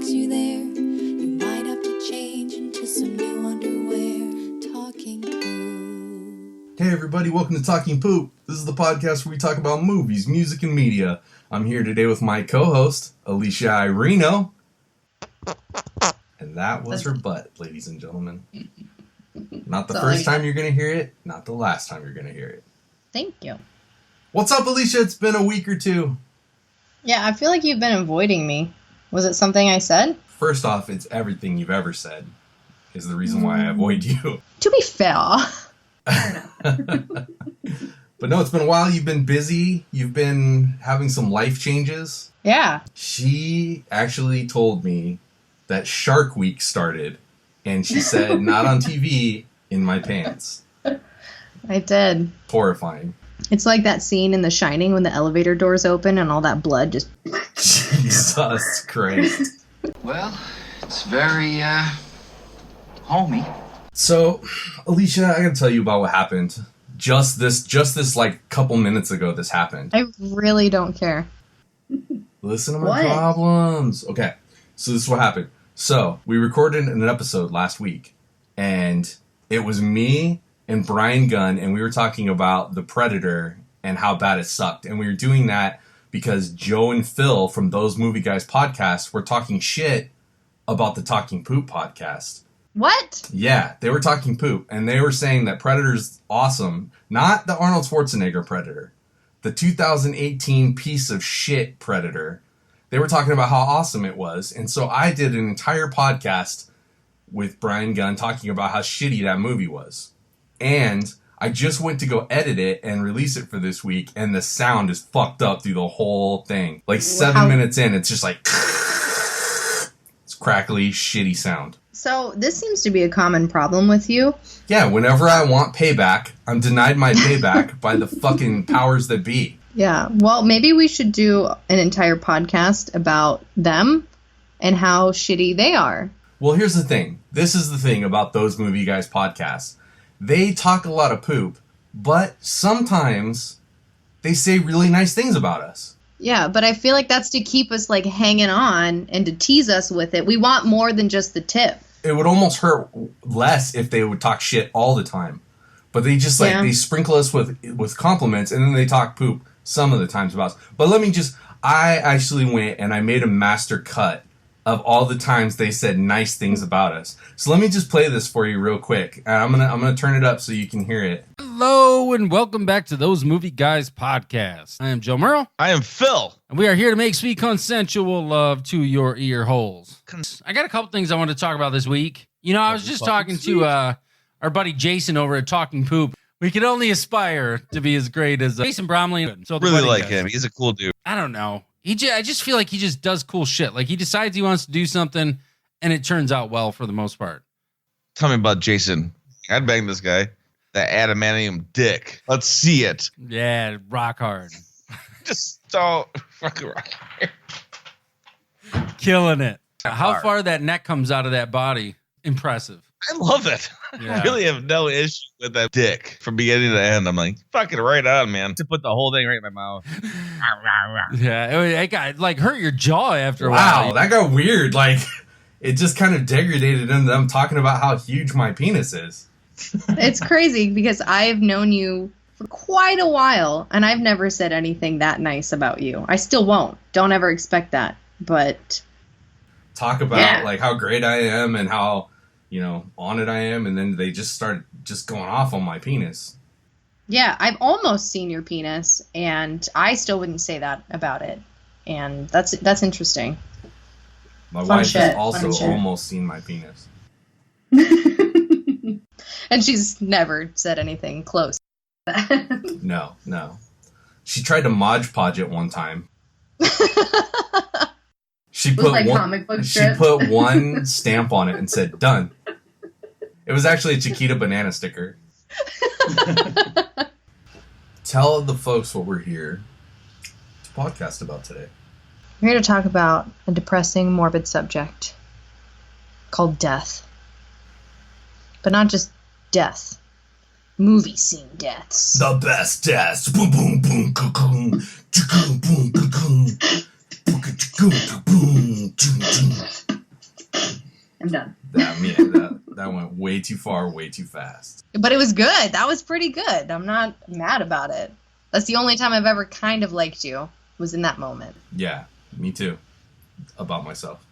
takes you there. You might have to change into some new underwear. Talking Poop. Hey everybody, welcome to Talking Poop. This is the podcast where we talk about movies, music, and media. I'm here today with my co-host, Alicia and I. And that was her butt, ladies and gentlemen. Not the first time you're going to hear it, not the last time you're going to hear it. Thank you. What's up, Alicia? It's been a week or two. Yeah, I feel like you've been avoiding me. Was it something I said? First off, it's everything you've ever said is the reason why I avoid you. To be fair. But no, it's been a while. You've been busy. You've been having some life changes. Yeah. She actually told me that Shark Week started, and she said, not on TV, in my pants. I did. Horrifying. It's like that scene in The Shining when the elevator doors open and all that blood just... Jesus Christ. Well, it's very, homey. So, Alicia, I gotta tell you about what happened. Just this like couple minutes ago, this happened. I really don't care. Listen to my problems. Okay, so this is what happened. So, we recorded an episode last week, and it was me and Brian Gunn, and we were talking about The Predator and how bad it sucked. And we were doing that because Joe and Phil from Those Movie Guys podcast were talking shit about the Talking Poop podcast. What? Yeah, they were talking poop, and they were saying that Predator's awesome. Not the Arnold Schwarzenegger Predator. The 2018 piece of shit Predator. They were talking about how awesome it was, and so I did an entire podcast with Brian Gunn talking about how shitty that movie was. And I just went to go edit it and release it for this week, and the sound is fucked up through the whole thing. Like 7 minutes in, it's just like... it's crackly, shitty sound. So, this seems to be a common problem with you. Yeah, whenever I want payback, I'm denied my payback by the fucking powers that be. Yeah, well, maybe we should do an entire podcast about them and how shitty they are. Well, here's the thing. This is the thing about Those Movie Guys podcasts. They talk a lot of poop, but sometimes they say really nice things about us. Yeah, but I feel like that's to keep us, like, hanging on and to tease us with it. We want more than just the tip. It would almost hurt less if they would talk shit all the time. But they just, like, they sprinkle us with compliments, and then they talk poop some of the times about us. But I actually went and I made a master cut of all the times they said nice things about us. So let me just play this for you real quick. And I'm gonna turn it up so you can hear it. Hello and welcome back to Those Movie Guys podcast. I am Joe Merrill. I am Phil. And we are here to make sweet consensual love to your ear holes. I got a couple things I want to talk about this week. You know, I was just talking to our buddy Jason over at Talking Poop. We can only aspire to be as great as Jason Bromley. So really like him. He's a cool dude. I don't know. I just feel like he just does cool shit. Like he decides he wants to do something and it turns out well for the most part. Tell me about Jason. I'd bang this guy. That adamantium dick. Let's see it. Yeah, rock hard. Just so fucking rock hard. Killing it. How far that neck comes out of that body. Impressive. I love it. Yeah. I really have no issue with that dick from beginning to end. I'm like, fucking right on, man. To put the whole thing right in my mouth. Yeah, it got like hurt your jaw after a while. Wow, that got weird. Like, it just kind of degraded into them talking about how huge my penis is. It's crazy because I've known you for quite a while, and I've never said anything that nice about you. I still won't. Don't ever expect that. But talk about like how great I am and how, you know, on it I am, and then they just start just going off on my penis. Yeah, I've almost seen your penis, and I still wouldn't say that about it. And that's interesting. My wife has also almost seen my penis. And she's never said anything close. No. She tried to Mod Podge it one time. She put one stamp on it and said, done. It was actually a Chiquita banana sticker. Tell the folks what we're here to podcast about today. We're here to talk about a depressing, morbid subject called death. But not just death. Movie scene deaths. The best deaths. Boom, boom, boom, boom, boom, boom, boom, boom. I'm done. That went way too far, way too fast. But it was good. That was pretty good. I'm not mad about it. That's the only time I've ever kind of liked you, was in that moment. Yeah, me too. About myself.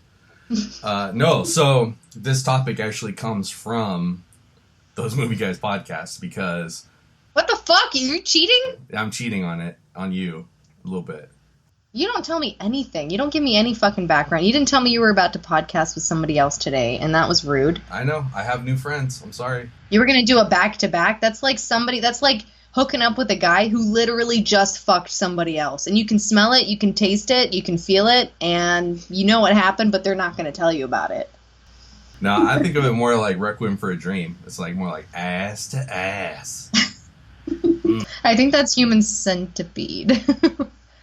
No, so this topic actually comes from Those Movie Guys podcast because... What the fuck? You're cheating? I'm cheating on you, a little bit. You don't tell me anything. You don't give me any fucking background. You didn't tell me you were about to podcast with somebody else today, and that was rude. I know. I have new friends. I'm sorry. You were going to do a back-to-back? That's like hooking up with a guy who literally just fucked somebody else. And you can smell it, you can taste it, you can feel it, and you know what happened, but they're not going to tell you about it. No, I think of it more like Requiem for a Dream. It's like more like ass to ass. I think that's Human Centipede.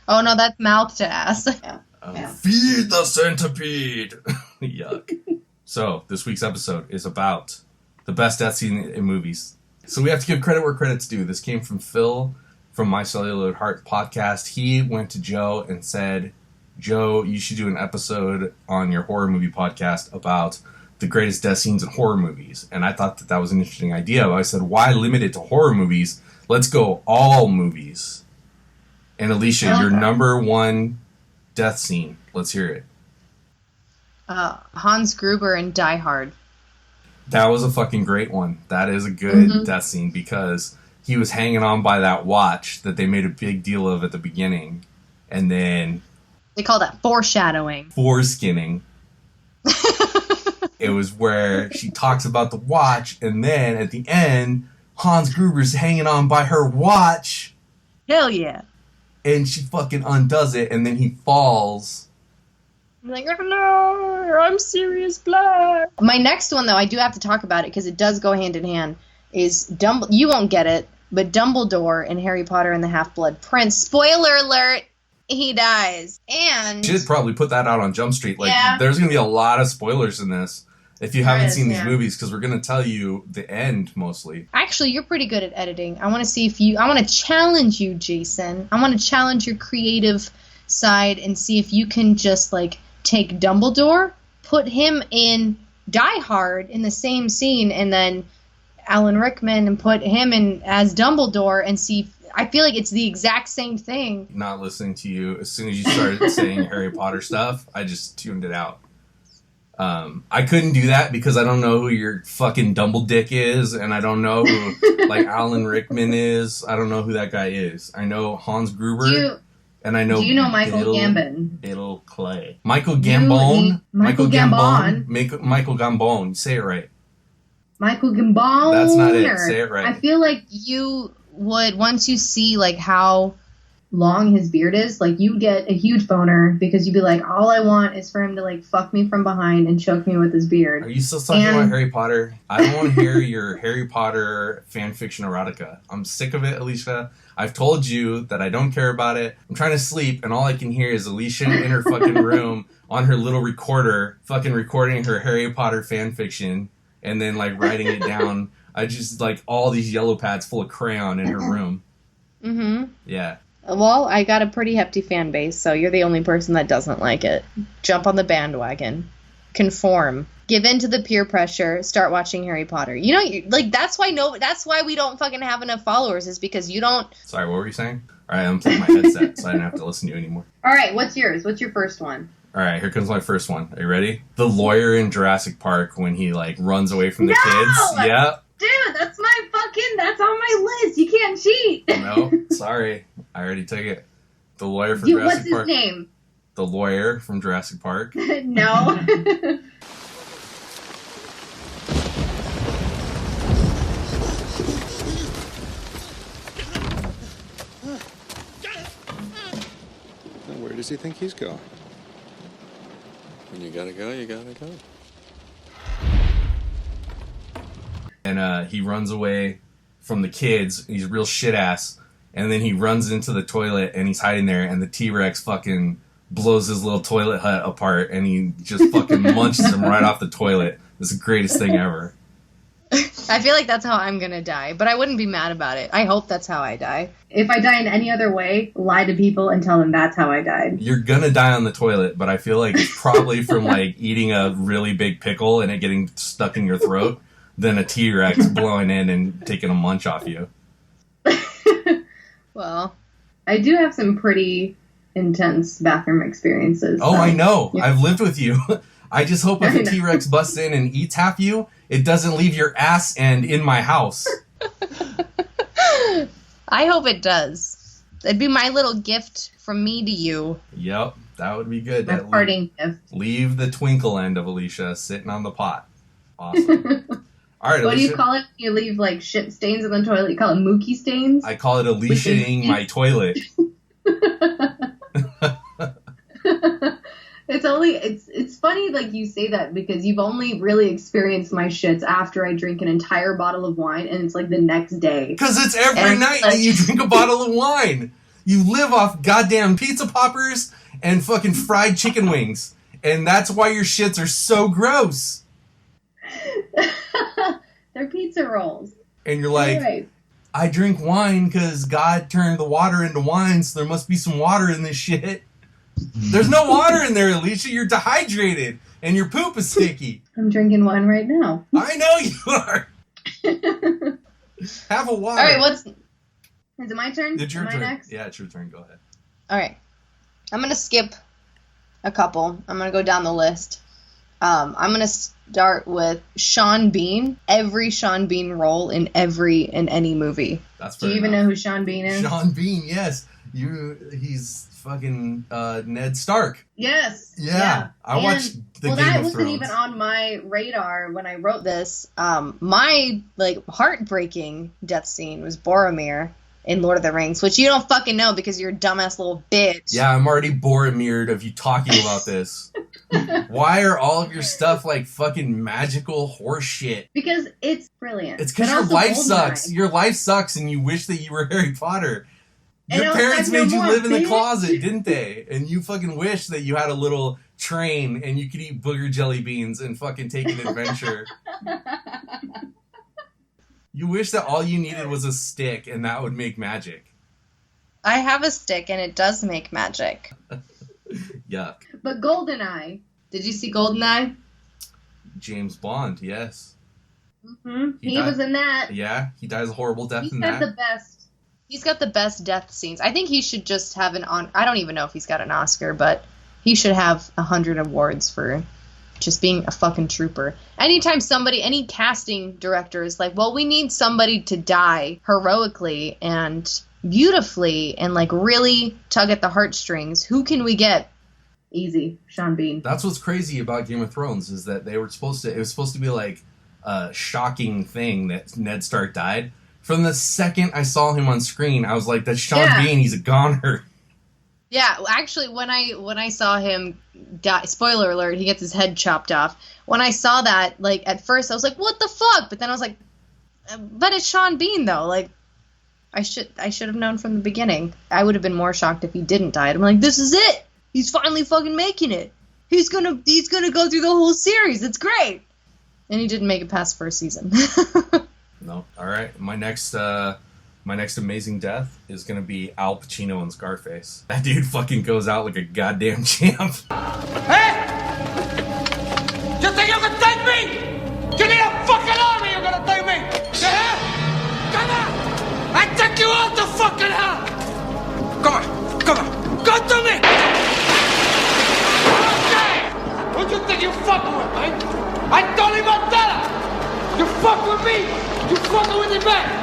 Oh, no, that's mouth to ass. Feed the centipede. Yuck. So, this week's episode is about the best death scene in movies. So, we have to give credit where credit's due. This came from Phil from My Celluloid Heart podcast. He went to Joe and said, Joe, you should do an episode on your horror movie podcast about the greatest death scenes in horror movies. And I thought that was an interesting idea. I said, why limit it to horror movies? Let's go all movies. And Alicia, your number one death scene. Let's hear it. Hans Gruber in Die Hard. That was a fucking great one. That is a good death scene because he was hanging on by that watch that they made a big deal of at the beginning. And then... They call that foreshadowing. Foreskinning. It was where she talks about the watch, and then at the end, Hans Gruber's hanging on by her watch. Hell yeah. And she fucking undoes it, and then he falls. I'm like, oh no, I'm Sirius Black. My next one, though, I do have to talk about it because it does go hand in hand, is You won't get it, but Dumbledore in Harry Potter and the Half-Blood Prince. Spoiler alert, he dies. And... Should probably put that out on Jump Street. There's going to be a lot of spoilers in this if you haven't seen these movies, because we're going to tell you the end, mostly. Actually, you're pretty good at editing. I want to challenge you, Jason. I want to challenge your creative side and see if you can just, take Dumbledore, put him in Die Hard in the same scene, and then Alan Rickman, and put him in as Dumbledore, and see if, I feel like it's the exact same thing. Not listening to you. As soon as you started saying Harry Potter stuff, I just tuned it out. I couldn't do that because I don't know who your fucking Dumbledore is, and I don't know who Alan Rickman is. I don't know who that guy is. I know Hans Gruber, and I know. Do you know Michael Gambon? Bill Clay. Michael Gambon. Michael Gambon. Michael Gambon. Say it right. Michael Gambon. That's not it. Say it right. I feel like you would, once you see how long his beard is, you get a huge boner because you'd be like, all I want is for him to fuck me from behind and choke me with his beard. Are you still talking about Harry Potter? I don't want to hear your Harry Potter fanfiction erotica. I'm sick of it, Alicia. I've told you that I don't care about it. I'm trying to sleep, and all I can hear is Alicia in her fucking room on her little recorder, fucking recording her Harry Potter fanfiction, and then writing it down. I just all these yellow pads full of crayon in her room. Mm-hmm. Yeah. Well, I got a pretty hefty fan base, so you're the only person that doesn't like it. Jump on the bandwagon. Conform. Give in to the peer pressure. Start watching Harry Potter. That's why we don't fucking have enough followers, is because you don't... Sorry, what were you saying? All right, I'm playing my headset, so I didn't have to listen to you anymore. All right, what's yours? What's your first one? All right, here comes my first one. Are you ready? The lawyer in Jurassic Park when he, runs away from the kids. Yep. Dude, that's on my list. You can't cheat. No, sorry. I already took it. The lawyer from Jurassic Park. What's his name? The lawyer from Jurassic Park. No. Where does he think he's going? When you gotta go, you gotta go. And he runs away from the kids. He's real shit ass. And then he runs into the toilet and he's hiding there. And the T-Rex fucking blows his little toilet hut apart. And he just fucking munches him right off the toilet. It's the greatest thing ever. I feel like that's how I'm gonna die, but I wouldn't be mad about it. I hope that's how I die. If I die in any other way, lie to people and tell them that's how I died. You're gonna die on the toilet, but I feel like it's probably from like eating a really big pickle and it getting stuck in your throat than a T-Rex blowing in and taking a munch off you. Well, I do have some pretty intense bathroom experiences. Oh, so, I know. yeah. I've lived with you. I just hope if a T-Rex busts in and eats half you, it doesn't leave your ass end in my house. I hope it does. It'd be my little gift from me to you. Yep, that would be good. My parting gift. Leave the twinkle end of Alicia sitting on the pot. Awesome. All right, What Alicia, do you call it when you leave like shit stains in the toilet? You call it mookie stains? I call it Alicia-ing my toilet. It's funny like you say that because you've only really experienced my shits after I drink an entire bottle of wine and it's like the next day. Because it's every night that you drink a bottle of wine. You live off goddamn pizza poppers and fucking fried chicken wings. And that's why your shits are so gross. They're pizza rolls. And you're like, Anyway. I drink wine because God turned the water into wine, so there must be some water in this shit. There's no water in there, Alicia. You're dehydrated, and your poop is sticky. I'm drinking wine right now. I know you are. Have a water. All right, is it my turn? It's your Am I turn. next? Yeah, it's your turn. Go ahead. All right. I'm going to skip a couple. I'm going to go down the list. I'm going to start with Sean Bean. Every Sean Bean role in any movie. That's Do you even know who Sean Bean is? Sean Bean, yes. He's fucking Ned Stark. Yes. Yeah. I watched the Game of Thrones. That wasn't even on my radar when I wrote this. My like heartbreaking death scene was Boromir in Lord of the Rings, which you don't fucking know because you're a dumbass little bitch. Yeah, I'm already Boromired of you talking about this. Why are all of your stuff like fucking magical horse shit? Because it's brilliant. It's because your life sucks. Your life sucks and you wish that you were Harry Potter. Your parents made you live in the closet, didn't they? And you fucking wish that you had a little train and you could eat booger jelly beans and fucking take an adventure. You wish that all you needed was a stick and that would make magic. I have a stick and it does make magic. Yuck. But GoldenEye. Did you see GoldenEye? James Bond, yes. Mm-hmm. He was in that. Yeah, he dies a horrible death in that. He's got the best death scenes. I think he should just have I don't even know if he's got an Oscar, but he should have 100 awards for just being a fucking trooper. Anytime any casting director is like, well, we need somebody to die heroically and beautifully and like really tug at the heartstrings, who can we get? Easy, Sean Bean. That's what's crazy about Game of Thrones is that it was supposed to be like a shocking thing that Ned Stark died. From the second I saw him on screen, I was like, that's Sean Bean, he's a goner. Yeah, actually, when I saw him die, spoiler alert, he gets his head chopped off. When I saw that, like, at first I was like, what the fuck? But then I was like, but it's Sean Bean, though. Like, I should have known from the beginning. I would have been more shocked if he didn't die. I'm like, this is it! He's finally fucking making it! He's gonna go through the whole series! It's great! And he didn't make it past first season. No. All right. My next amazing death is gonna be Al Pacino in Scarface. That dude fucking goes out like a goddamn champ. Hey! You think you can take me? You need a fucking army you're gonna take me! Yeah? Come on! I take you out to fucking hell! Come on! Go to me! Okay! Who do you think you're fucking with, man? I told him Montana! You fuck with me! You fucking with him back!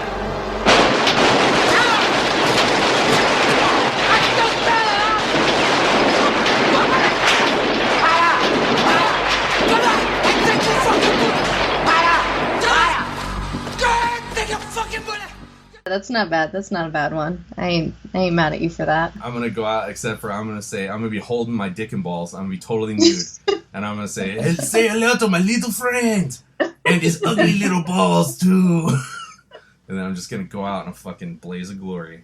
That's not bad. That's not a bad one. I ain't mad at you for that. I'm gonna go out, except for I'm gonna be holding my dick and balls. I'm gonna be totally nude, and I'm gonna say hello to my little friend and his ugly little balls too. And then I'm just gonna go out in a fucking blaze of glory.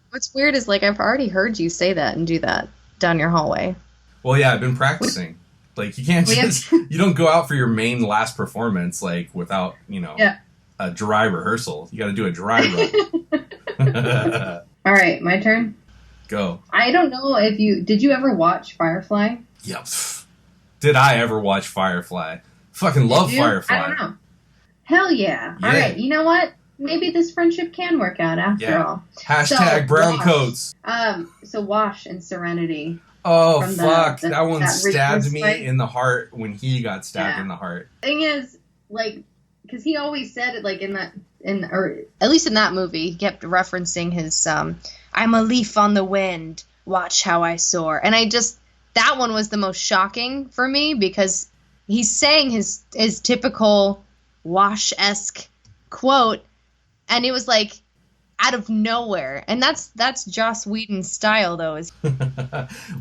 What's weird is like I've already heard you say that and do that down your hallway. Well, yeah, I've been practicing. Like, you can't just, you don't go out for your main last performance, like, without, a dry rehearsal. You got to do a dry run. All right, my turn. Go. I don't know if did you ever watch Firefly? Yep. Did I ever watch Firefly? Fucking love Firefly. I don't know. Hell yeah. All right, you know what? Maybe this friendship can work out after all. Hashtag brown coats. So Wash and Serenity. Oh, fuck. That one stabbed me in the heart when he got stabbed in the heart. Thing is, like, because he always said it, like, or at least in that movie, he kept referencing his, I'm a leaf on the wind, watch how I soar. And that one was the most shocking for me because he's saying his typical Wash-esque quote, and it was like out of nowhere. And that's Joss Whedon's style, though.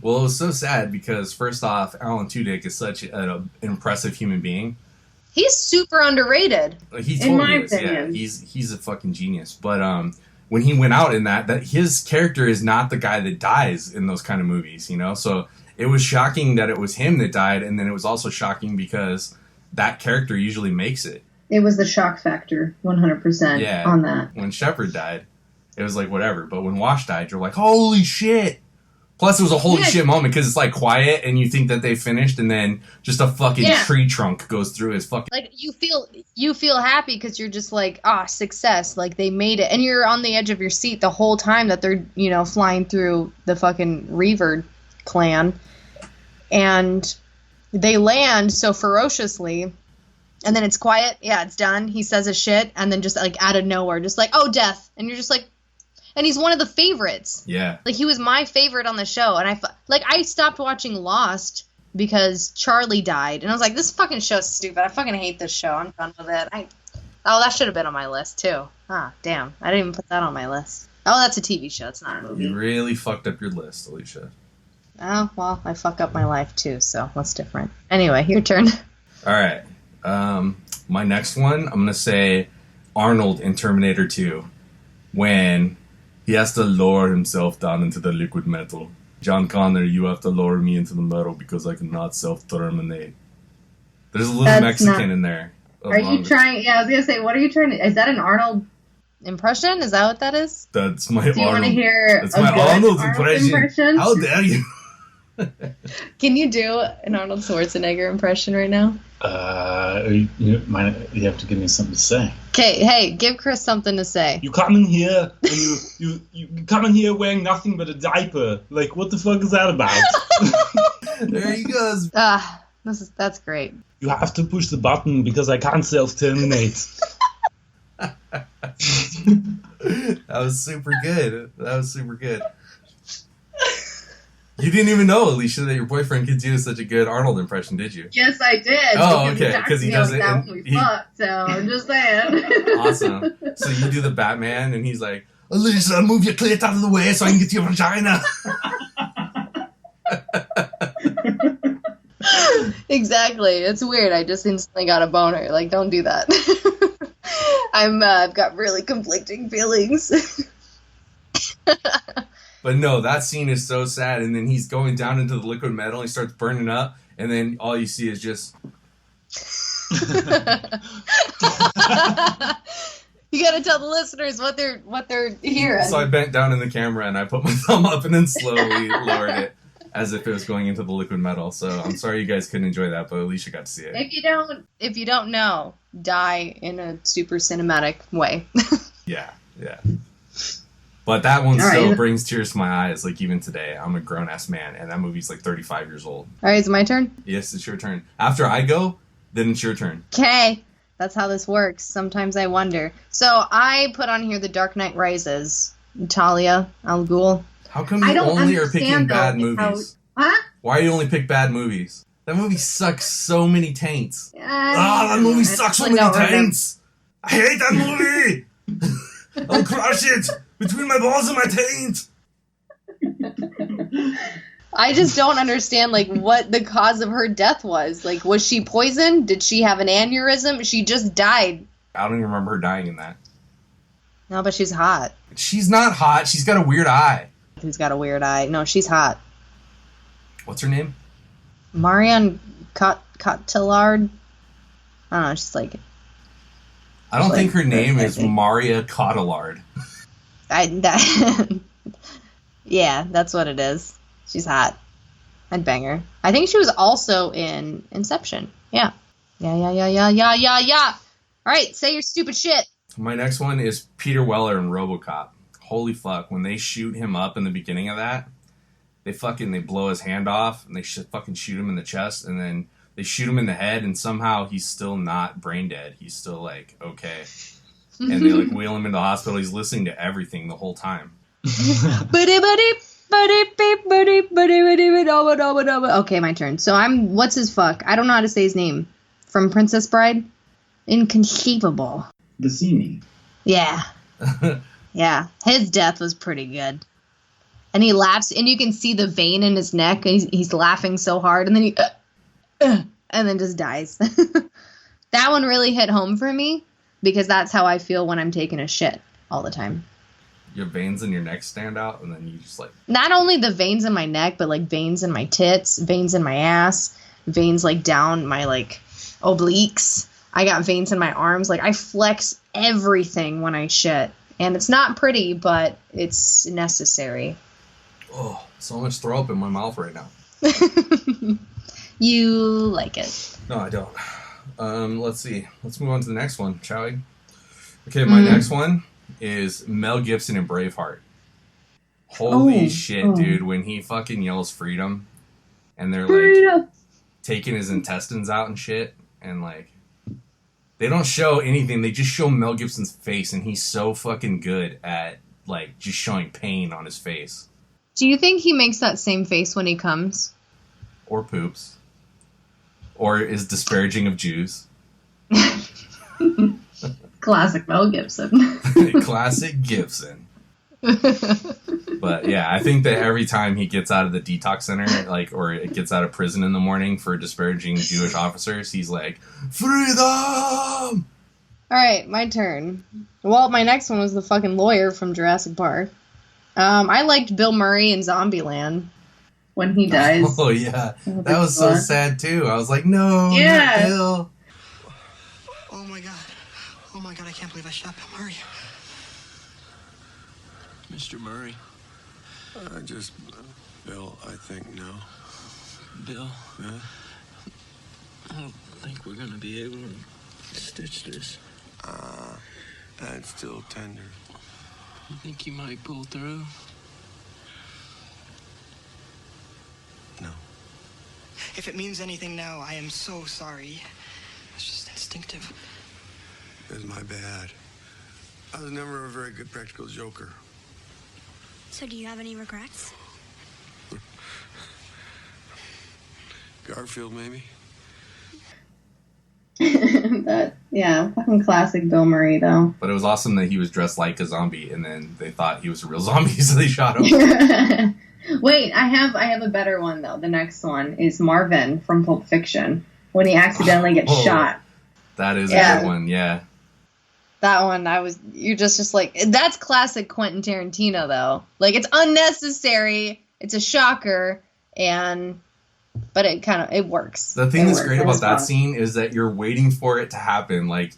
Well, it was so sad because, first off, Alan Tudyk is such an impressive human being. He's super underrated. He totally is. Yeah, he's a fucking genius. But when he went out in that his character is not the guy that dies in those kind of movies, you know? So it was shocking that it was him that died, and then it was also shocking because that character usually makes it. It was the shock factor, 100% on that. When Shepard died, it was like, whatever. But when Wash died, you're like, holy shit! Plus, it was a holy shit moment because it's like quiet and you think that they finished, and then just a fucking tree trunk goes through his fucking. Like, you feel happy because you're just like, success! Like, they made it, and you're on the edge of your seat the whole time that they're flying through the fucking Reaver clan, and they land so ferociously, and then it's quiet. Yeah, it's done. He says his shit, and then just like out of nowhere, just like, oh, death, and you're just like. And he's one of the favorites. Yeah. Like, he was my favorite on the show. And I stopped watching Lost because Charlie died. And I was like, this fucking show's stupid. I fucking hate this show. I'm done with it. That should have been on my list, too. Ah, damn. I didn't even put that on my list. Oh, that's a TV show. It's not a movie. You really fucked up your list, Alicia. Oh, well, I fuck up my life, too. So that's different. Anyway, your turn. All right. My next one, I'm going to say Arnold in Terminator 2. When... he has to lower himself down into the liquid metal. John Connor, you have to lower me into the metal because I cannot self-terminate. There's a little Mexican in there. Are you trying... Yeah, I was going to say, what are you trying to... Is that an Arnold impression? Is that what that is? That's my Arnold. Do you want to hear That's my Arnold impression? How dare you? Can you do an Arnold Schwarzenegger impression right now? You have to give me something to say. Okay, hey, give Chris something to say. You come in here and you come in here wearing nothing but a diaper. Like, what the fuck is that about? There he goes. That's great. You have to push the button because I can't self-terminate. That was super good. You didn't even know, Alicia, that your boyfriend could do such a good Arnold impression, did you? Yes, I did. Oh, okay. Because he does it. So I'm just saying. Awesome. So you do the Batman, and he's like, Alicia, move your clit out of the way so I can get to your vagina. Exactly. It's weird. I just instantly got a boner. Like, don't do that. I've got really conflicting feelings. But no, that scene is so sad. And then he's going down into the liquid metal. And he starts burning up. And then all you see is just... You got to tell the listeners what they're hearing. So I bent down in the camera and I put my thumb up and then slowly lowered it as if it was going into the liquid metal. So I'm sorry you guys couldn't enjoy that, but Alicia got to see it. If you don't know, die in a super cinematic way. Yeah. But that one still brings tears to my eyes, like even today. I'm a grown-ass man, and that movie's like 35 years old. All right, is it my turn? Yes, it's your turn. After I go, then it's your turn. Okay, that's how this works. Sometimes I wonder. So I put on here The Dark Knight Rises. Talia al Ghul. How come you only are picking bad movies? Why do you only pick bad movies? That movie sucks so many taints. That movie sucks so many taints. I hate that movie. I'll crush it between my balls and my taint. I just don't understand, like, what the cause of her death was. Like, was she poisoned? Did she have an aneurysm? She just died. I don't even remember her dying in that. No, but she's hot. She's not hot. She's got a weird eye. Who's got a weird eye? No, she's hot. What's her name? Marion Cotillard. I don't know, she's like... I don't think her name is think. Maria Cotillard. Yeah, that's what it is. She's hot. I'd bang her. I think she was also in Inception. Yeah. Yeah. All right, say your stupid shit. My next one is Peter Weller in RoboCop. Holy fuck, when they shoot him up in the beginning of that, they blow his hand off, and they fucking shoot him in the chest, and then they shoot him in the head, and somehow he's still not brain dead. He's still, like, okay. And they, like, wheel him into the hospital. He's listening to everything the whole time. Okay, my turn. So I'm... What's his fuck? I don't know how to say his name. From Princess Bride? Inconceivable. Bassini. Yeah. Yeah. His death was pretty good. And he laughs, and you can see the vein in his neck, and he's laughing so hard, and then he... and then just dies. That one really hit home for me, because that's how I feel when I'm taking a shit all the time. Your veins in your neck stand out, and then you just, like... Not only the veins in my neck, but, like, veins in my tits, veins in my ass, veins, like, down my, like, obliques. I got veins in my arms. Like, I flex everything when I shit. And it's not pretty, but it's necessary. Oh, so much throw up in my mouth right now. You like it. No, I don't. Let's see. Let's move on to the next one, shall we? Okay, my next one is Mel Gibson in Braveheart. Holy shit, dude. When he fucking yells freedom, and they're, like, taking his intestines out and shit, and, like, they don't show anything. They just show Mel Gibson's face, and he's so fucking good at, like, just showing pain on his face. Do you think he makes that same face when he comes? Or poops. Or is disparaging of Jews. Classic Mel Gibson. Classic Gibson. But yeah, I think that every time he gets out of the detox center, like, or it gets out of prison in the morning for disparaging Jewish officers, he's like, freedom! All right, my turn. Well, my next one was the fucking lawyer from Jurassic Park. I liked Bill Murray in Zombieland when he dies. Oh, yeah. That was so sad, too. I was like, no, not Bill. Oh, my God. Oh, my God, I can't believe I shot Bill Murray. Mr. Murray. Bill, I think, no. Bill? Yeah? I don't think we're going to be able to stitch this. That's still tender. You think you might pull through? No. If it means anything now, I am so sorry. It's just instinctive. It was my bad. I was never a very good practical joker. So do you have any regrets? Garfield, maybe? Fucking classic Bill Murray, though. But it was awesome that he was dressed like a zombie, and then they thought he was a real zombie, so they shot him. Wait, I have a better one, though. The next one is Marvin from Pulp Fiction, when he accidentally gets shot. That is a good one, yeah. That one, you're just like, that's classic Quentin Tarantino, though. Like, it's unnecessary, it's a shocker, but it works. The thing that's great about that scene is that you're waiting for it to happen. Like,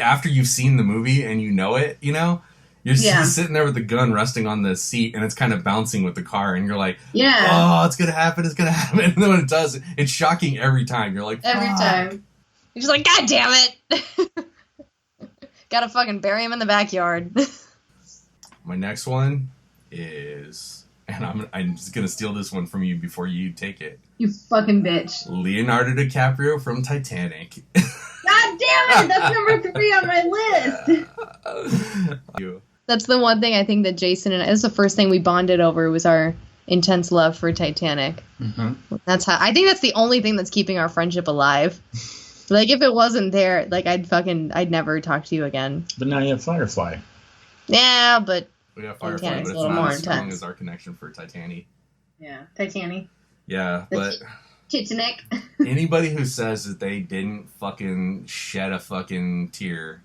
after you've seen the movie and you know it, you know, you're sitting there with the gun resting on the seat, and it's kind of bouncing with the car, and you're like, oh, it's gonna happen. And then when it does, it's shocking every time. You're like, every time. You're just like, God damn it. Gotta fucking bury him in the backyard. My next one is, and I'm just gonna steal this one from you before you take it. You fucking bitch. Leonardo DiCaprio from Titanic. God damn it! That's number 3 on my list. That's the one thing I think that Jason and I, that's the first thing we bonded over, was our intense love for Titanic. Mm-hmm. I think that's the only thing that's keeping our friendship alive. Like, if it wasn't there, like, I'd never talk to you again. But now you have Firefly. Yeah, but we have Firefly, but it's not as strong as our connection for Titanic. Yeah, Titanic. Yeah, but Titanic. Anybody who says that they didn't fucking shed a fucking tear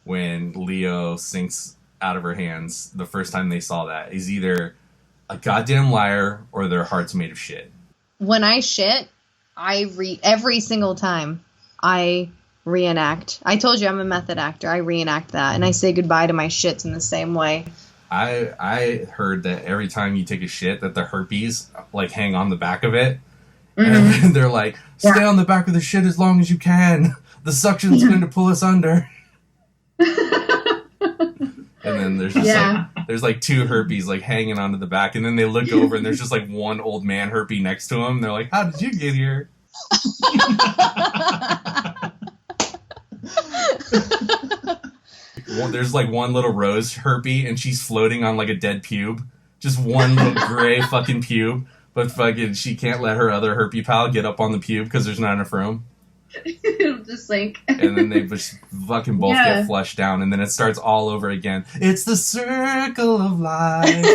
when Leo sinks out of her hands the first time they saw that is either a goddamn liar or their heart's made of shit. When I shit, every single time I reenact. I told you I'm a method actor. I reenact that, and I say goodbye to my shits in the same way. I heard that every time you take a shit that the herpes like hang on the back of it. And they're like, stay on the back of the shit as long as you can. The suction's going to pull us under. And then there's just there's like two herpes like hanging onto the back, and then they look over and there's just like one old man herpy next to him. They're like, how did you get here? There's like one little rose herpy, and she's floating on like a dead pube. Just one little gray fucking pube. But fucking, she can't let her other herpy pal get up on the pube because there's not enough room. It'll just like... And then they just fucking both get flushed down, and then it starts all over again. It's the circle of life.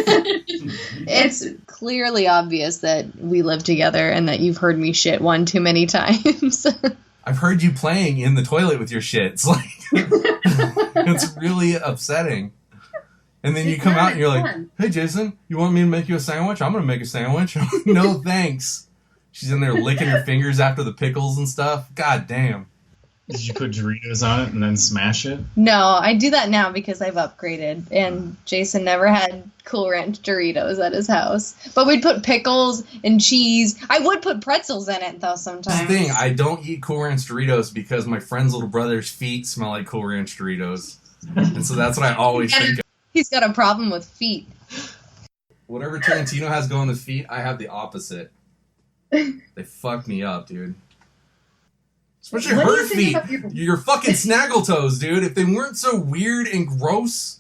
It's clearly obvious that we live together and that you've heard me shit one too many times. I've heard you playing in the toilet with your shit. It's like... it's really upsetting. And then you come out and you're like, hey, Jason, you want me to make you a sandwich? I'm going to make a sandwich. No, thanks. She's in there licking her fingers after the pickles and stuff. God damn. Did you put Doritos on it and then smash it? No, I do that now because I've upgraded. And Jason never had Cool Ranch Doritos at his house. But we'd put pickles and cheese. I would put pretzels in it, though, sometimes. That's the thing. I don't eat Cool Ranch Doritos because my friend's little brother's feet smell like Cool Ranch Doritos. And so that's what I always think of. He's got a problem with feet. Whatever Tarantino has going with feet, I have the opposite. They fuck me up, dude. Especially her feet. Your fucking snaggle toes, dude. If they weren't so weird and gross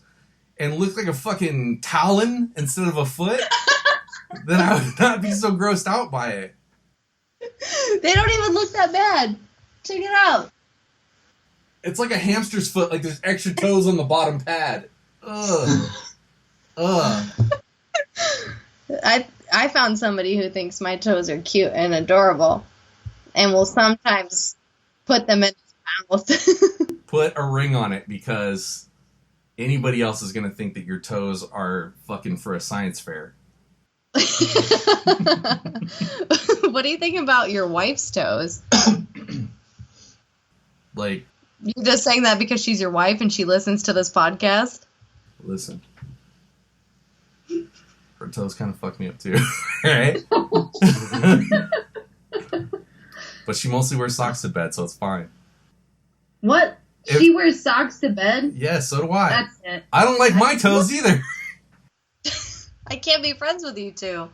and looked like a fucking talon instead of a foot, then I would not be so grossed out by it. They don't even look that bad. Check it out. It's like a hamster's foot, like there's extra toes on the bottom pad. Ugh. Ugh. I found somebody who thinks my toes are cute and adorable and will sometimes put them in his mouth. Put a ring on it because anybody else is going to think that your toes are fucking for a science fair. What do you think about your wife's toes? Like, you're just saying that because she's your wife and she listens to this podcast? Listen. Her toes kind of fuck me up too, right? But she mostly wears socks to bed, so it's fine. What? She wears socks to bed? Yeah, so do I. That's it. I don't like my toes either. I can't be friends with you two.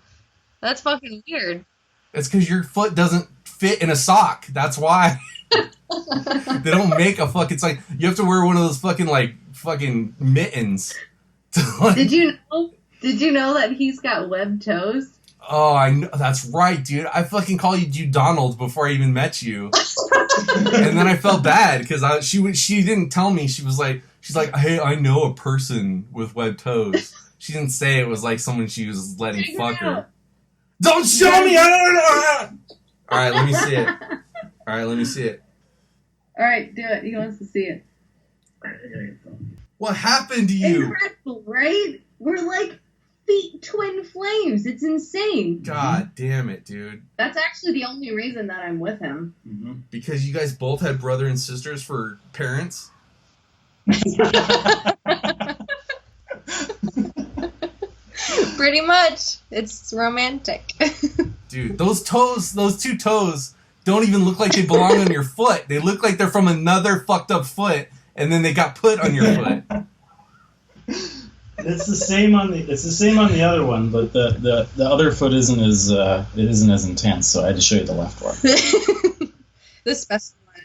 That's fucking weird. It's because your foot doesn't fit in a sock. That's why. They don't make a fucking... It's like, you have to wear one of those fucking mittens. Did you know that he's got webbed toes? Oh, I know. That's right, dude. I fucking called you Donald before I even met you. And then I felt bad because she didn't tell me. She's like, hey, I know a person with webbed toes. She didn't say it was like someone she was letting fuck her. Don't show me! I don't know! Alright, let me see it. Alright, do it. He wants to see it. What happened to you? Incredible, right? We're like twin flames. It's insane. God damn it, dude. That's actually the only reason that I'm with him. Mm-hmm. Because you guys both had brother and sisters for parents? Pretty much. It's romantic. Dude, those two toes don't even look like they belong on your foot. They look like they're from another fucked up foot, and then they got put on your foot. It's the same on the other one, but the other foot isn't as intense. So I had to show you the left one. The special one.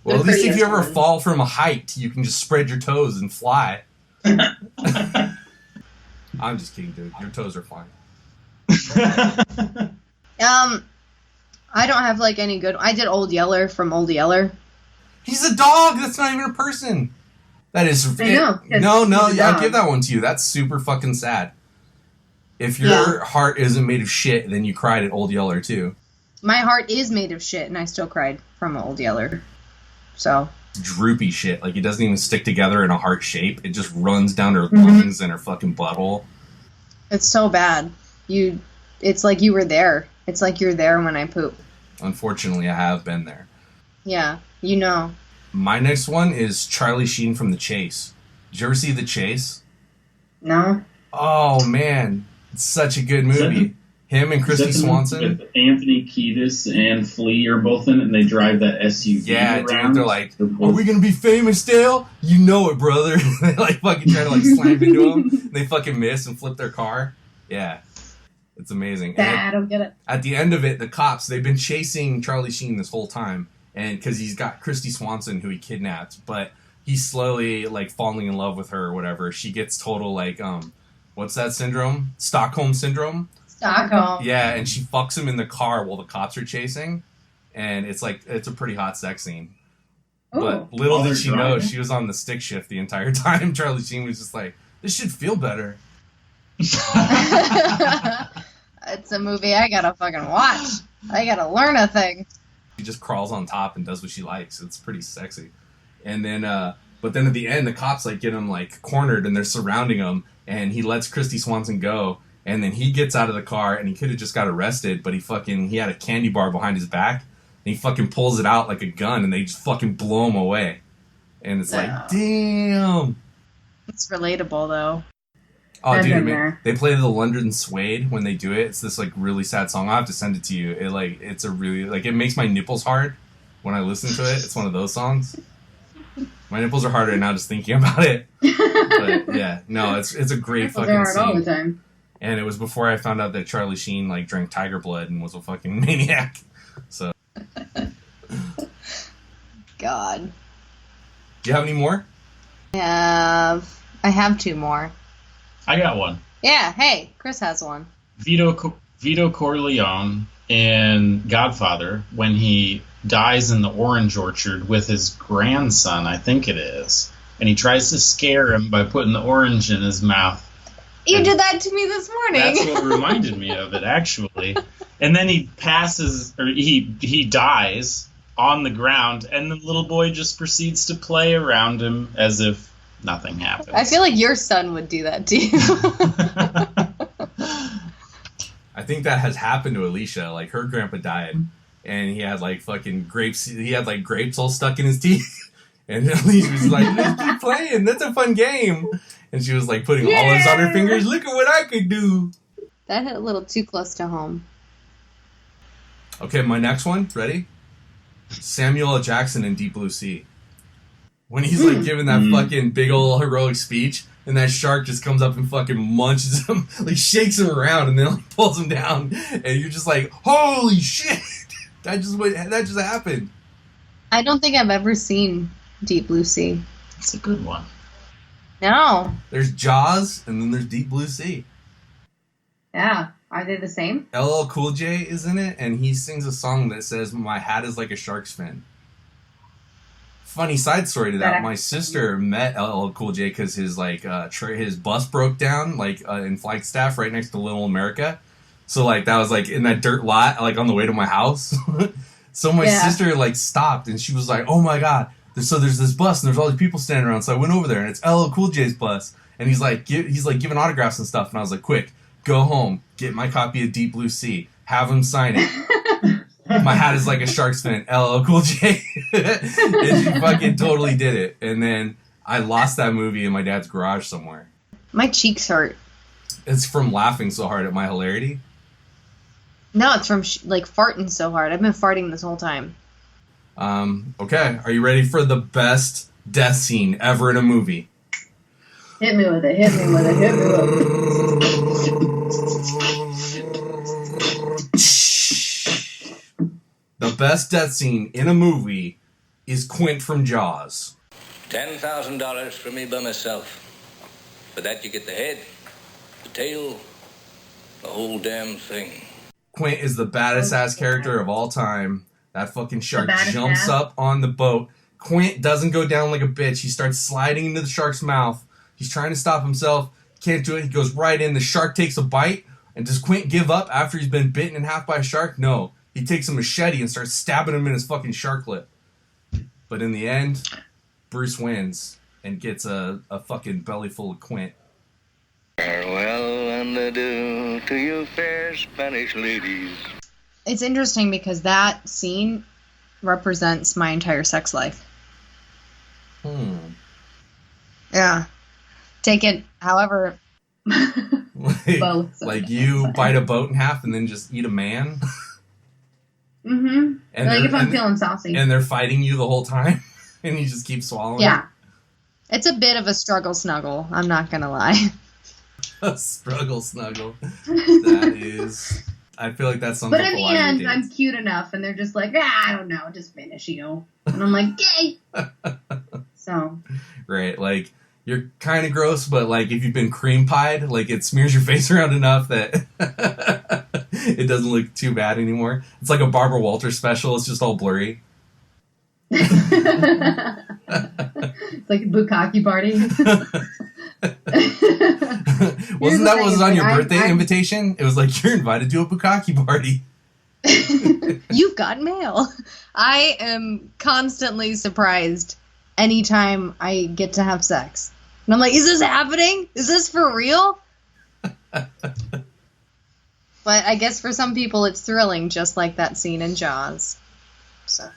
Well, at least if you ever fall from a height, you can just spread your toes and fly. I'm just kidding, dude. Your toes are fine. I don't have like any good. I did Old Yeller from Old Yeller. He's a dog. That's not even a person. That is... I know. No, I'll give that one to you. That's super fucking sad. If your heart isn't made of shit, then you cried at Old Yeller, too. My heart is made of shit, and I still cried from Old Yeller. So... droopy shit. Like, it doesn't even stick together in a heart shape. It just runs down her lungs and her fucking butthole. It's so bad. It's like you were there. It's like you're there when I poop. Unfortunately, I have been there. Yeah, you know. My next one is Charlie Sheen from The Chase. Did you ever see The Chase? No. Oh, man. It's such a good movie. Him and Christy Swanson. With Anthony Kiedis and Flea are both in it, and they drive that SUV around. Dude, they're like, are we going to be famous, Dale? You know it, brother. They like fucking try to like slam into him. They fucking miss and flip their car. Yeah. It's amazing. I don't get it. At the end of it, the cops, they've been chasing Charlie Sheen this whole time. And because he's got Christy Swanson, who he kidnapped. But he's slowly like falling in love with her or whatever. She gets total like, what's that syndrome? Stockholm Syndrome? Stockholm. Yeah, and she fucks him in the car while the cops are chasing. And it's like, it's a pretty hot sex scene. Ooh. But little did she know, she was on the stick shift the entire time. Charlie Sheen was just like, this should feel better. It's a movie I gotta fucking watch. I gotta learn a thing. She just crawls on top and does what she likes. It's pretty sexy. And then, but then at the end, the cops like get him like cornered and they're surrounding him. And he lets Christy Swanson go. And then he gets out of the car and he could have just got arrested, but he had a candy bar behind his back. And he fucking pulls it out like a gun and they just fucking blow him away. And it's like, damn. It's relatable though. Oh, I've dude, man, they play the London Suede when they do it. It's this like really sad song. I'll have to send it to you. It's a really like it makes my nipples hard when I listen to it. It's one of those songs. My nipples are harder now just thinking about it. But yeah, no, it's a great fucking scene. All the time. And it was before I found out that Charlie Sheen like drank tiger blood and was a fucking maniac. So. God. Do you have any more? I have two more. I got one. Yeah, hey, Chris has one. Vito Corleone in Godfather, when he dies in the orange orchard with his grandson, I think it is, and he tries to scare him by putting the orange in his mouth. You did that to me this morning. That's what reminded me of it, actually. And then he dies on the ground, and the little boy just proceeds to play around him as if nothing happened. I feel like your son would do that to you. I think that has happened to Alicia. Like, her grandpa died, and he had, like, fucking grapes. He had, like, grapes all stuck in his teeth. And Alicia was like, let's keep playing. That's a fun game. And she was, like, putting olives on her fingers. Look at what I could do. That hit a little too close to home. Okay, my next one. Ready? Samuel L. Jackson in Deep Blue Sea. When he's, like, giving that fucking big old heroic speech, and that shark just comes up and fucking munches him, like, shakes him around, and then, like, pulls him down, and you're just like, holy shit! That just happened. I don't think I've ever seen Deep Blue Sea. It's a good one. No. There's Jaws, and then there's Deep Blue Sea. Yeah. Are they the same? LL Cool J is in it, and he sings a song that says, my hat is like a shark's fin. Funny side story to that, my sister met LL Cool J because his like his bus broke down like in Flagstaff right next to Little America, so like that was like in that dirt lot like on the way to my house. So my sister like stopped and she was like, "Oh my god!" So there's this bus and there's all these people standing around. So I went over there and it's LL Cool J's bus, and he's like giving autographs and stuff. And I was like, "Quick, go home, get my copy of Deep Blue Sea, have him sign it." My hat is like a shark's fin, LL Cool J. And she fucking totally did it. And then I lost that movie in my dad's garage somewhere. My cheeks hurt. It's from laughing so hard at my hilarity? No, it's from like farting so hard. I've been farting this whole time. Okay, are you ready for the best death scene ever in a movie? Hit me with it, hit me with it, hit me with it. The best death scene in a movie is Quint from Jaws. $10,000 for me by myself. For that you get the head, the tail, the whole damn thing. Quint is the baddest ass character of all time. That fucking shark jumps up on the boat. Quint doesn't go down like a bitch. He starts sliding into the shark's mouth. He's trying to stop himself. Can't do it. He goes right in. The shark takes a bite. And does Quint give up after he's been bitten in half by a shark? No. He takes a machete and starts stabbing him in his fucking shark lip. But in the end, Bruce wins and gets a fucking belly full of Quint. Farewell and adieu to you fair Spanish ladies. It's interesting because that scene represents my entire sex life. Yeah. Take it however. Both. Like you bite a boat in half and then just eat a man? Mm-hmm. And like if I'm feeling saucy. And they're fighting you the whole time? And you just keep swallowing? Yeah. It's a bit of a struggle snuggle. I'm not going to lie. A struggle snuggle. That is... I feel like that's something. But in the end, I'm cute enough, and they're just like, I don't know, just finish you. And I'm like, yay! So. Right, like, you're kind of gross, but, like, if you've been cream pied, like, it smears your face around enough that it doesn't look too bad anymore. It's like a Barbara Walters special, it's just all blurry. It's like a bukkake party. Wasn't that what was on your birthday invitation? It was like, you're invited to a bukkake party. You've got mail. I am constantly surprised anytime I get to have sex. And I'm like, is this happening? Is this for real? But I guess for some people it's thrilling, just like that scene in Jaws. So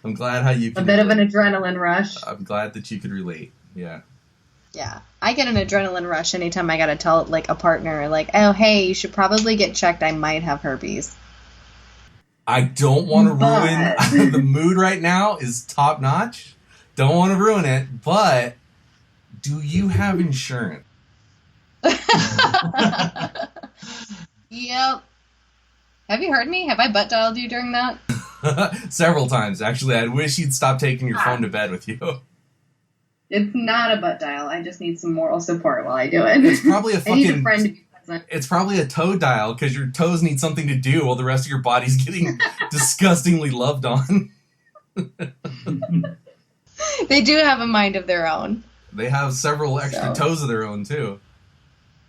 I'm glad how you can a bit relate. Of an adrenaline rush. I'm glad that you could relate. Yeah. Yeah. I get an adrenaline rush anytime I gotta tell like a partner, like, oh hey, you should probably get checked. I might have herpes. I don't want to ruin the mood right now is top notch. Don't want to ruin it, but do you have insurance? Yep. Have you heard me? Have I butt dialed you during that? Several times, actually. I wish you'd stop taking your phone to bed with you. It's not a butt dial. I just need some moral support while I do it. It's probably a fucking... I need a friend to be present. It's probably a toe dial, because your toes need something to do while the rest of your body's getting disgustingly loved on. They do have a mind of their own. They have several extra toes of their own, too.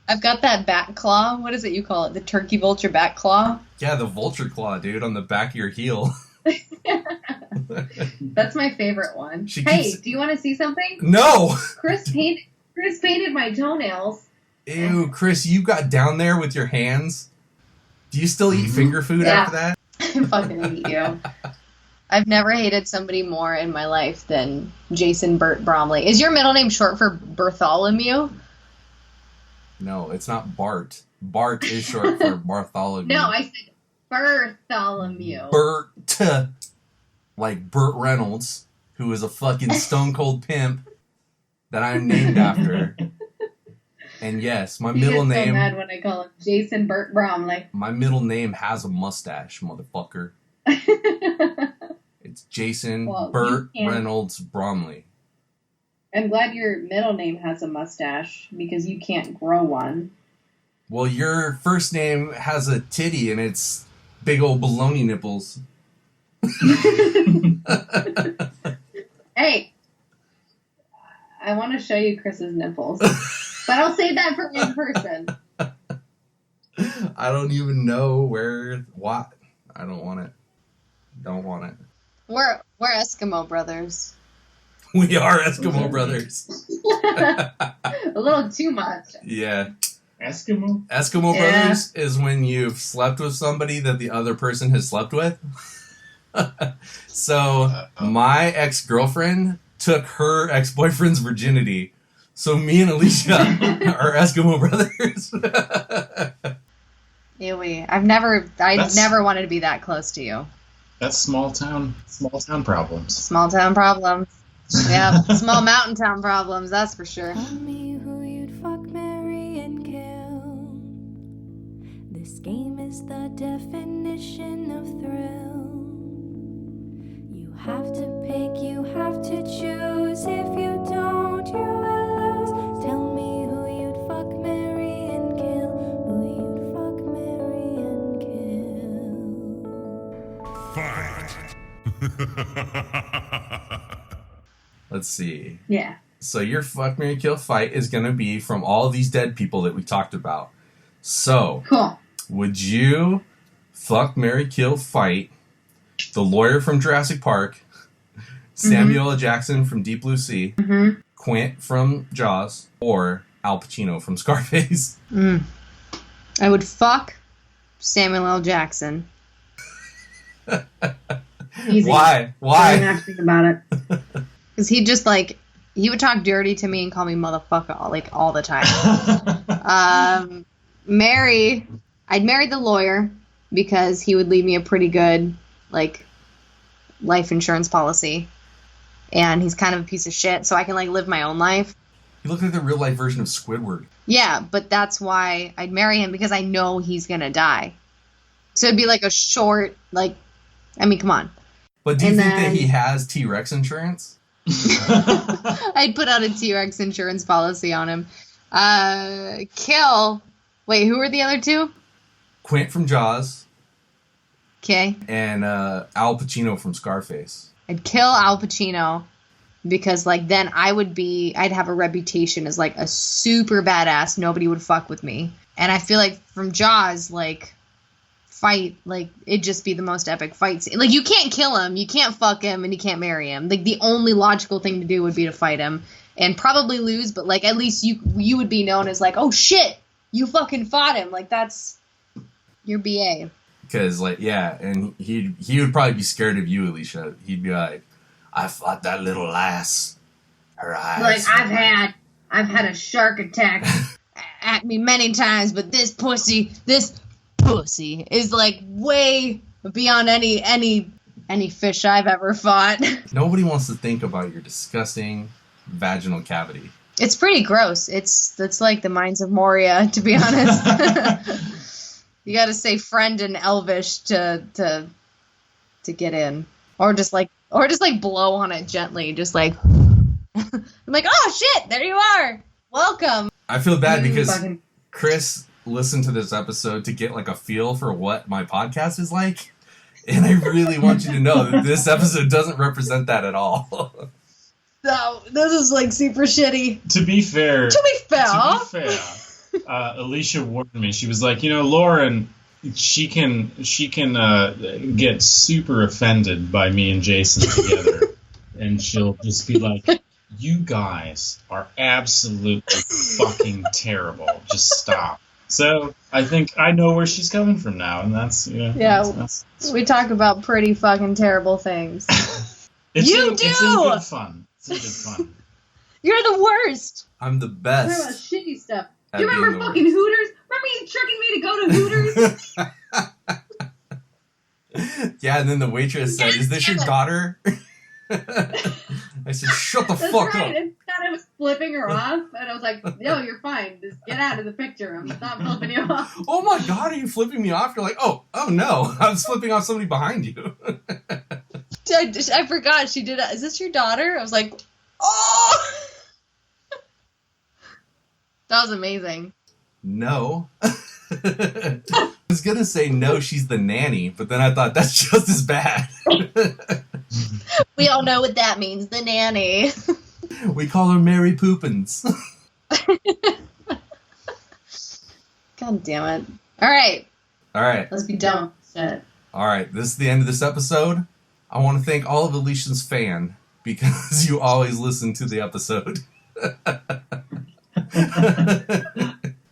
I've got that back claw. What is it you call it? The turkey vulture back claw? Yeah, the vulture claw, dude, on the back of your heel. That's my favorite one. Hey, do you want to see something? No! Chris painted my toenails. Ew, Chris, you got down there with your hands. Do you still eat finger food after that? I fucking hate you. I've never hated somebody more in my life than Jason Burt Bromley. Is your middle name short for Bartholomew? No, it's not Bart. Bart is short for Bartholomew. No, I said Bartholomew. Burt. Like Burt Reynolds, who is a fucking stone cold pimp that I'm named after. And yes, my middle name... so mad when I call him Jason Burt Bromley. My middle name has a mustache, motherfucker. It's Jason Burt Reynolds Bromley. I'm glad your middle name has a mustache, because you can't grow one. Well, your first name has a titty, and it's big old baloney nipples. Hey, I want to show you Chris's nipples, but I'll save that for in person. I don't even know what. I don't want it. Don't want it. We're Eskimo brothers. We are Eskimo brothers. A little too much. Yeah. Eskimo brothers is when you've slept with somebody that the other person has slept with. So my ex-girlfriend took her ex-boyfriend's virginity. So me and Alicia are Eskimo brothers. Ewy. I never wanted to be that close to you. That's small town problems. Small town problems. Yeah, small mountain town problems, that's for sure. Tell me who you'd fuck, marry, and kill. This game is the definition of thrill. You have to pick, you have to choose. If you don't, you will lose. Tell me who you'd fuck, marry, and kill. Who you'd fuck, marry, and kill. Fight! Let's see. Yeah. So your fuck, marry, kill fight is going to be from all these dead people that we talked about. So, cool. Would you fuck, marry, kill fight the lawyer from Jurassic Park, Samuel L. Jackson from Deep Blue Sea, Quint from Jaws, or Al Pacino from Scarface? I would fuck Samuel L. Jackson. easy. Why? I didn't have to think about it. Because he just like, he would talk dirty to me and call me motherfucker like all the time. I'd marry the lawyer because he would leave me a pretty good like life insurance policy, and he's kind of a piece of shit, so I can like live my own life. You look like the real life version of Squidward. Yeah, but that's why I'd marry him, because I know he's gonna die. So it'd be like a short, like, I mean, come on. But do you think that he has T-Rex insurance? I'd put out a T-Rex insurance policy on him. Kill. Wait, who were the other two? Quint from Jaws. Okay. And Al Pacino from Scarface. I'd kill Al Pacino because, like, then I'd have a reputation as, like, a super badass. Nobody would fuck with me. And I feel like from Jaws, like, fight, like, it'd just be the most epic fight scene. Like, you can't kill him, you can't fuck him, and you can't marry him. Like, the only logical thing to do would be to fight him and probably lose, but, like, at least you would be known as, like, oh, shit, you fucking fought him. Like, that's your BA. Because, like, yeah, and he would probably be scared of you, Alicia. He'd be like, I fought that little lass. Her eyes. Like, I've had a shark attack at me many times, but this pussy is like way beyond any fish I've ever fought. Nobody wants to think about your disgusting vaginal cavity. It's pretty gross. It's like the Mines of Moria, to be honest. You got to say friend in Elvish to get in, or just like blow on it gently, just like I'm like, oh shit, there you are, welcome. I feel bad because Chris listened to this episode to get like a feel for what my podcast is like, and I really want you to know that this episode doesn't represent that at all. No, this is like super shitty. To be fair, Alicia warned me. She was like, Lauren, she can get super offended by me and Jason together, and she'll just be like, "You guys are absolutely fucking terrible. Just stop." So I think I know where she's coming from now, and that's that's we talk about pretty fucking terrible things. It's in good fun. It's in good fun. You're the worst. I'm the best. Talk about shitty stuff. Do you remember fucking Hooters? Remember you tricking me to go to Hooters? Yeah, and then the waitress said, "Is this your daughter?" I said, "Shut the fuck up." And I was flipping her off, and I was like, "No, you're fine. Just get out of the picture. I'm not flipping you off." Oh my god, are you flipping me off? You're like, oh no, I was flipping off somebody behind you. I forgot she did. Is this your daughter? I was like, oh. That was amazing. No. I was going to say no, she's the nanny, but then I thought that's just as bad. We all know what that means, the nanny. We call her Mary Poopins. God damn it. All right. Let's be done. Shit. All right, this is the end of this episode. I want to thank all of Alicia's fan because you always listen to the episode.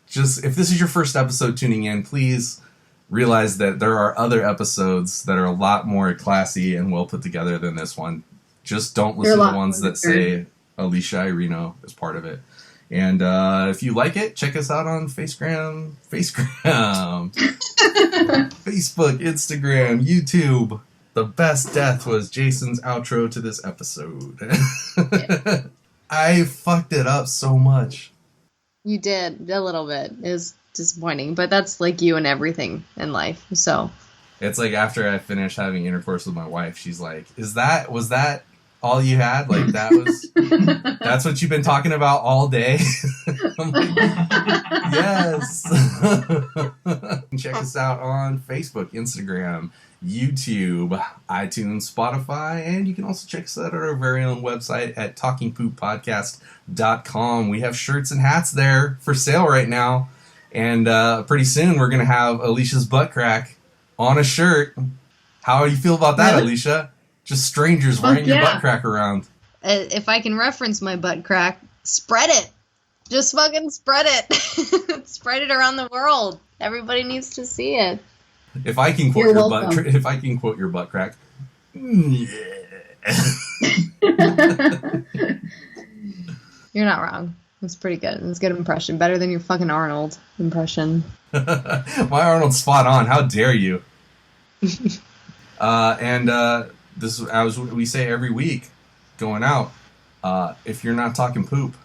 Just, if this is your first episode tuning in, please realize that there are other episodes that are a lot more classy and well put together than this one. Just don't listen to the ones that say Alicia Irino is part of it. And if you like it, check us out on Facebook, Instagram, YouTube. The best death was Jason's outro to this episode. I fucked it up so much. You did a little bit. It was disappointing, but that's like you and everything in life. So it's like after I finished having intercourse with my wife, she's like, was that all you had? Like that's what you've been talking about all day? I'm like, yes. Check us out on Facebook, Instagram, YouTube, iTunes, Spotify, and you can also check us out at our very own website at talkingpooppodcast.com. We have shirts and hats there for sale right now, and pretty soon we're going to have Alicia's butt crack on a shirt. How do you feel about that, Alicia? Just strangers wearing your butt crack around. If I can reference my butt crack, spread it. Just fucking spread it. Spread it around the world. Everybody needs to see it. If I can quote your butt crack, You're not wrong. It's pretty good. It's a good impression. Better than your fucking Arnold impression. My Arnold's spot on. How dare you? This is as we say every week, going out. If you're not talking poop,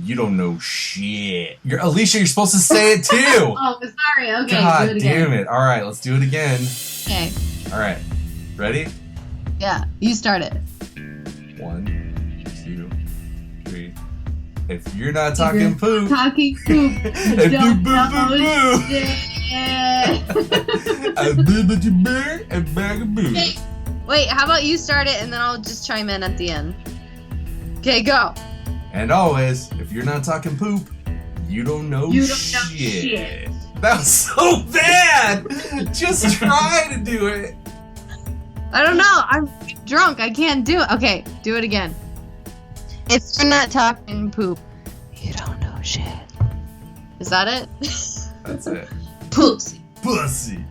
you don't know shit. Alicia, you're supposed to say it too. Oh, sorry. Okay, God do it again. damn it. All right, let's do it again. Okay. All right. Ready? Yeah, you start it. 1, 2, 3. If you're not talking poop. Talking poop. If you boo boo boo. A boo boo boo boo and bag of boo. Wait, how about you start it and then I'll just chime in at the end. Okay, go. And always, if you're not talking poop, you don't know shit. That was so bad. Just try to do it. I don't know. I'm drunk. I can't do it. Okay, do it again. If you're not talking poop, you don't know shit. Is that it? That's it. Pussy. Pussy.